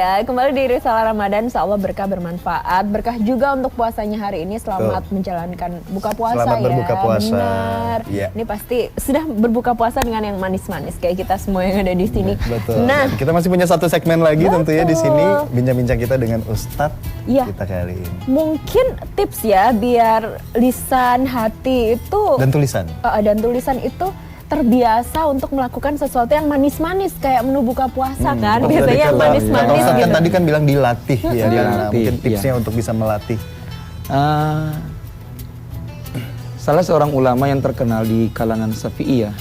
ya, kembali di Risalah Ramadan, insyaallah berkah bermanfaat, berkah juga untuk puasanya hari ini. Selamat menjalankan buka puasa. Selamat berbuka puasa. Benar. Ya. Ini pasti sudah berbuka puasa dengan yang manis-manis kayak kita semua yang ada di sini. Betul. Nah, kita masih punya satu segmen lagi tentunya di sini, bincang-bincang kita dengan Ustadz kita kali ini. Mungkin tips ya biar lisan, hati itu Dan tulisan itu terbiasa untuk melakukan sesuatu yang manis-manis kayak menu buka puasa kan. Biasanya yang manis-manis Ustadz gitu. kan tadi kan bilang dilatih ya. Dilatih, Mungkin tipsnya untuk bisa melatih. Salah seorang ulama yang terkenal di kalangan Syafi'iyah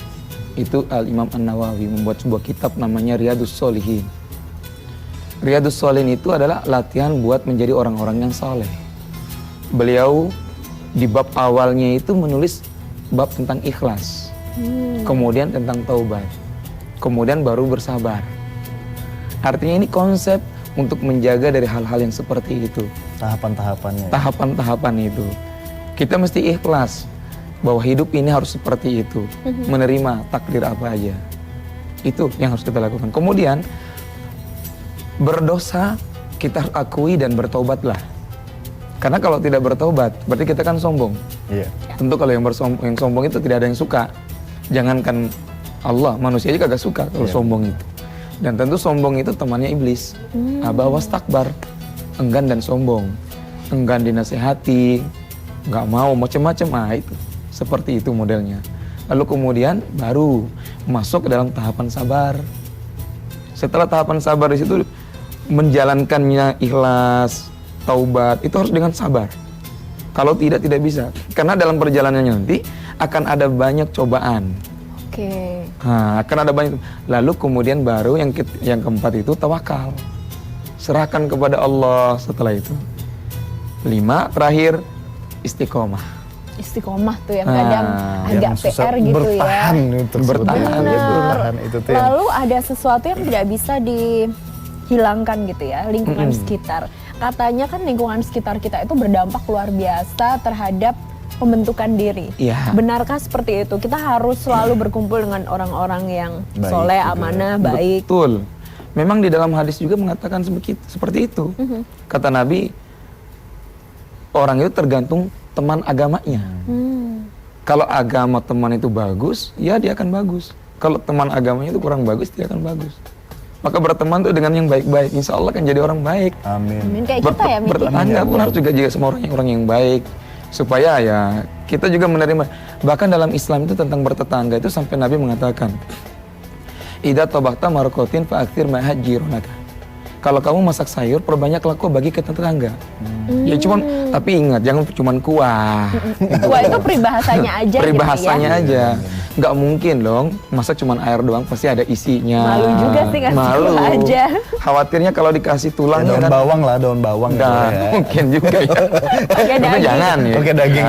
itu Al-Imam An-Nawawi membuat sebuah kitab namanya Riyadhus Shalihin. Riyadhus Shalihin itu adalah latihan buat menjadi orang-orang yang saleh. Beliau di bab awalnya itu menulis bab tentang ikhlas. Kemudian tentang taubat, kemudian baru bersabar. Artinya ini konsep untuk menjaga dari hal-hal yang seperti itu. Tahapan-tahapannya. Tahapan-tahapan itu. Kita mesti ikhlas bahwa hidup ini harus seperti itu, menerima takdir apa aja. Itu yang harus kita lakukan. Kemudian berdosa kita harus akui dan bertobatlah. Karena kalau tidak bertobat, berarti kita kan sombong. Iya. Tentu kalau yang sombong itu tidak ada yang suka. Jangankan Allah, manusia aja kagak suka kalau sombong itu. Dan tentu sombong itu temannya iblis. Aba wastakbar, enggan dan sombong. Enggan dinasehati, nggak mau macam-macam. Itu seperti itu modelnya. Lalu kemudian baru masuk ke dalam tahapan sabar. Setelah tahapan sabar di situ menjalankannya ikhlas, taubat, itu harus dengan sabar. Kalau tidak bisa. Karena dalam perjalanannya nanti akan ada banyak cobaan. Oke. Nah, akan ada banyak. Lalu kemudian baru yang keempat itu tawakal. Serahkan kepada Allah setelah itu. 5, terakhir istiqomah. Istiqomah tuh yang kadang agak PR gitu bertahan ya. bertahan itu tuh. Lalu ada sesuatu yang tidak bisa dihilangkan gitu ya, lingkungan sekitar. Katanya kan lingkungan sekitar kita itu berdampak luar biasa terhadap pembentukan diri. Iya. Benarkah seperti itu? Kita harus selalu berkumpul dengan orang-orang yang soleh, amanah, baik. Betul. Memang di dalam hadis juga mengatakan seperti itu. Kata Nabi, orang itu tergantung teman agamanya. Kalau agama teman itu bagus, ya dia akan bagus. Kalau teman agamanya itu kurang bagus, dia akan bagus. Maka berteman tuh dengan yang baik-baik, insya Allah kan jadi orang baik. Amin. Kayak kita ya, Miki. Bertetangga pun harus juga sama orang yang baik. Supaya ya kita juga menerima. Bahkan dalam Islam itu tentang bertetangga itu sampai Nabi mengatakan, idza tabakta marqatin fa'akthir mahajirunaka. Kalau kamu masak sayur, perbanyaklah kuah bagi ke tetangga. Ya tapi ingat jangan cuman kuah. Kuah itu peribahasanya aja. Peribahasanya gitu ya? aja. Nggak mungkin dong masak cuman air doang, pasti ada isinya. Malu juga sih ngasih kuah aja. Khawatirnya kalau dikasih tulang daun bawang lah, daun bawang. Mungkin juga ya. Tapi jangan ya. Oke, daging.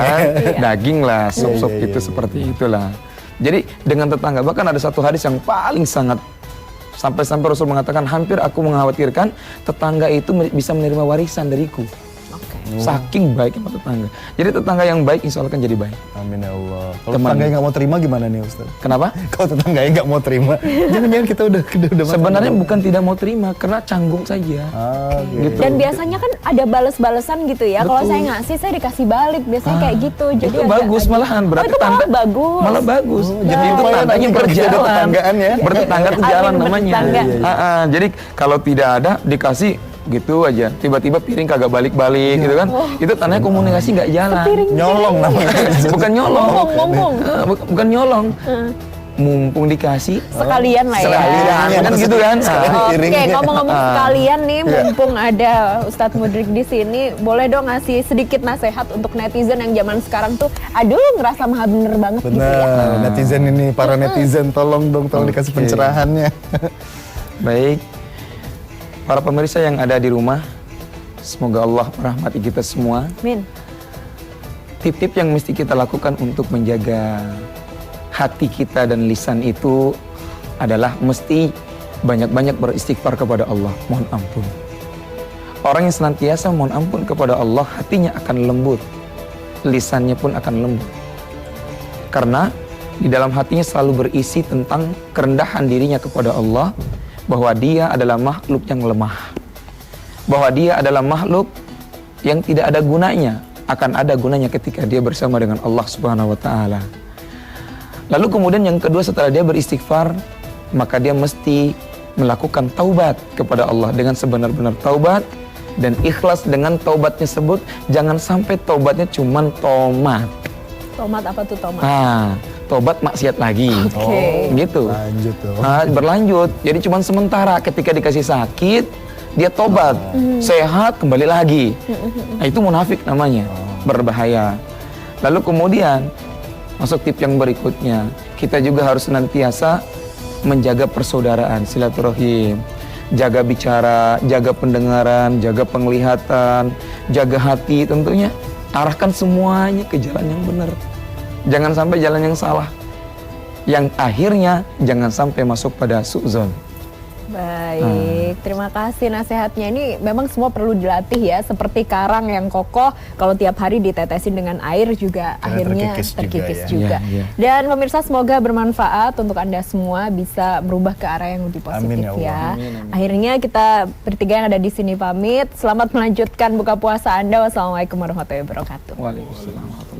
Daging lah, sup-sup itu seperti itulah. Jadi dengan tetangga, bahkan ada satu hadis yang paling sangat sampai Rasul mengatakan, hampir aku mengkhawatirkan tetangga itu bisa menerima warisan dariku. Saking baiknya sama tetangga. Jadi tetangga yang baik insya Allah kan jadi baik. Amin ya Allah. Kalau tetangga yang nggak mau terima gimana nih Ustaz? Kenapa? Kalau tetangga yang nggak mau terima, jangan kita udah sebenarnya bukan tidak mau terima, karena canggung saja. Gitu. Dan biasanya kan ada balas-balasan gitu ya. Kalau saya ngasih, saya dikasih balik. Biasanya kayak gitu. Jadi itu bagus malahan. Berarti malah bagus. Malah bagus. Jadi itu tandanya berjalan. Ya? Bertetangga itu jalan namanya. Jadi kalau tidak ada dikasih gitu aja, tiba-tiba piring kagak balik-balik gitu kan, itu tandanya komunikasi nggak jalan. Nyolong namanya. Bukan nyolong. Mumpung. Bukan nyolong. Mumpung dikasih sekalian lah ya. Sekalian kan gitu kan. Oke, ngomong-ngomong sekalian nih, mumpung ada Ustadz Mudrik di sini, boleh dong ngasih sedikit nasihat untuk netizen yang zaman sekarang tuh, aduh ngerasa maha bener banget gitu ya. Netizen ini, para netizen tolong dikasih pencerahannya. Baik. Para pemirsa yang ada di rumah, semoga Allah merahmati kita semua. Amin. Tip-tip yang mesti kita lakukan untuk menjaga hati kita dan lisan itu adalah mesti banyak-banyak beristighfar kepada Allah, mohon ampun. Orang yang senantiasa mohon ampun kepada Allah, hatinya akan lembut, lisannya pun akan lembut. Karena di dalam hatinya selalu berisi tentang kerendahan dirinya kepada Allah, bahwa dia adalah makhluk yang lemah. bahwa dia adalah makhluk yang tidak ada gunanya, akan ada gunanya ketika dia bersama dengan Allah Subhanahu wa taala. Lalu kemudian yang kedua, setelah dia beristighfar, maka dia mesti melakukan taubat kepada Allah dengan sebenar-benar taubat dan ikhlas dengan taubat tersebut. Jangan sampai taubatnya cuman tomat. Tomat apa tuh tomat? Tobat maksiat lagi. Oke. Gitu. Lanjut tuh. Berlanjut. Jadi cuman sementara, ketika dikasih sakit, dia tobat. Sehat, kembali lagi. Nah, itu munafik namanya. Berbahaya. Lalu kemudian, masuk tip yang berikutnya. Kita juga harus senantiasa menjaga persaudaraan, silaturahim. Jaga bicara, jaga pendengaran, jaga penglihatan, jaga hati tentunya. Arahkan semuanya ke jalan yang benar. Jangan sampai jalan yang salah. Yang akhirnya jangan sampai masuk pada su'zon. Baik, terima kasih nasihatnya. Ini memang semua perlu dilatih ya, seperti karang yang kokoh, kalau tiap hari ditetesin dengan air juga akhirnya terkikis juga. Ya. Dan pemirsa, semoga bermanfaat untuk Anda semua, bisa berubah ke arah yang lebih positif. Amin, ya Allah. Amin. Akhirnya kita bertiga yang ada di sini pamit. Selamat melanjutkan buka puasa Anda. Wassalamualaikum warahmatullahi wabarakatuh. Waalaikumsalam.